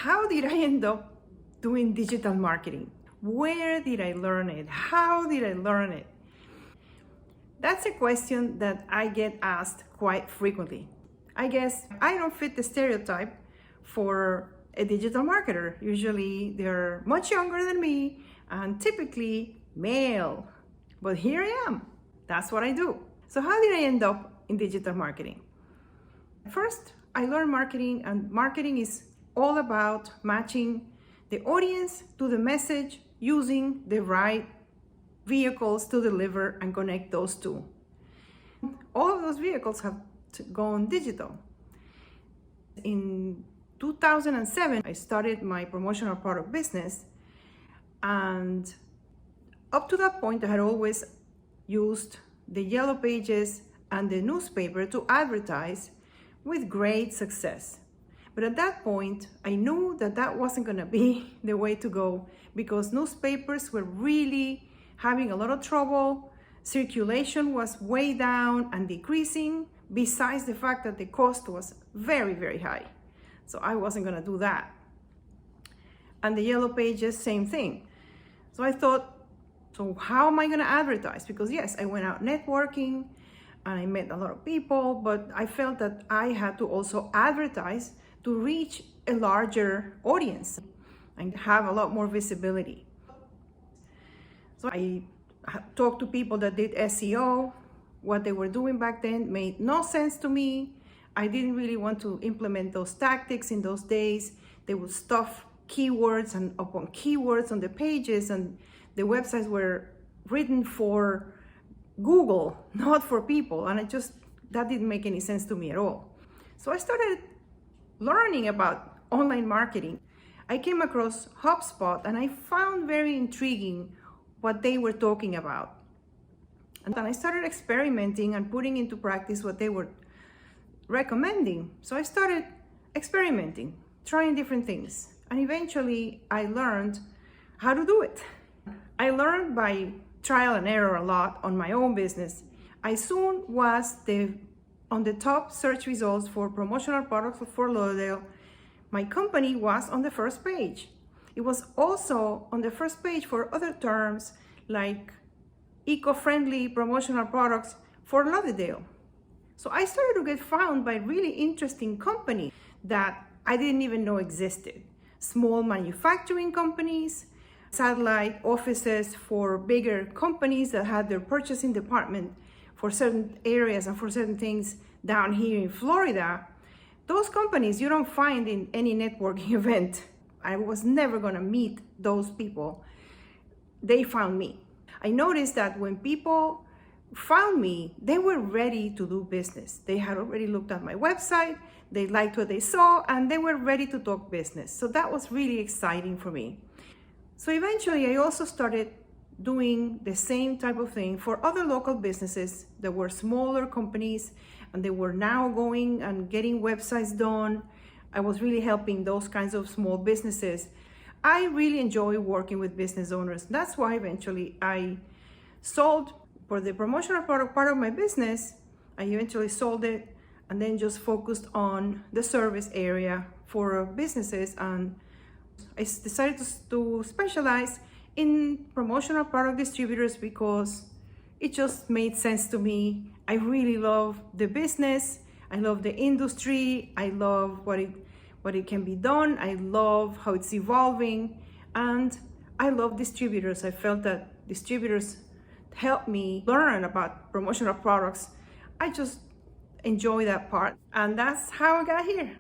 how did I end up doing digital marketing? Where did I learn it? How did I learn it? That's a question that I get asked quite frequently. I guess I don't fit the stereotype for a digital marketer. Usually they're much younger than me and typically male. But here I am. That's what I do. So how did I end up in digital marketing? First, I learned marketing, and marketing is all about matching the audience to the message using the right vehicles to deliver and connect those two. All of those vehicles have gone digital. In 2007, I started my promotional product business, and up to that point, I had always used the yellow pages and the newspaper to advertise with great success. But at that point, I knew that that wasn't going to be the way to go, because newspapers were really having a lot of trouble. Circulation was way down and decreasing, besides the fact that the cost was very, very high. So I wasn't going to do that. And the yellow pages, same thing. So I thought, so how am I going to advertise? Because yes, I went out networking and I met a lot of people, but I felt that I had to also advertise to reach a larger audience and have a lot more visibility. So I talked to people that did SEO. What they were doing back then made no sense to me. I didn't really want to implement those tactics in those days. They would stuff keywords and upon keywords on the pages, and the websites were written for Google, not for people. And that didn't make any sense to me at all. So I started learning about online marketing. I came across HubSpot and I found very intriguing what they were talking about. And then I started experimenting and putting into practice what they were recommending. So I started experimenting, trying different things. And eventually I learned how to do it. I learned by trial and error a lot on my own business. I soon was on the top search results for promotional products for Lauderdale. My company was on the first page. It was also on the first page for other terms like eco-friendly promotional products for Lauderdale. So I started to get found by really interesting companies that I didn't even know existed. Small manufacturing companies, satellite offices for bigger companies that had their purchasing department for certain areas and for certain things down here in Florida. Those companies you don't find in any networking event. I was never going to meet those people. They found me. I noticed that when people found me, they were ready to do business. They had already looked at my website, they liked what they saw, and they were ready to talk business. So that was really exciting for me. So eventually I also started doing the same type of thing for other local businesses that were smaller companies, and they were now going and getting websites done. I was really helping those kinds of small businesses. I really enjoy working with business owners. That's why eventually I sold for the promotional product part of my business. I eventually sold it and then just focused on the service area for businesses, and I decided to specialize in promotional product distributors because it just made sense to me. I really love the business. I love the industry. I love what it can be done. I love how it's evolving, and I love distributors. I felt that distributors helped me learn about promotional products. I just enjoy that part, and that's how I got here.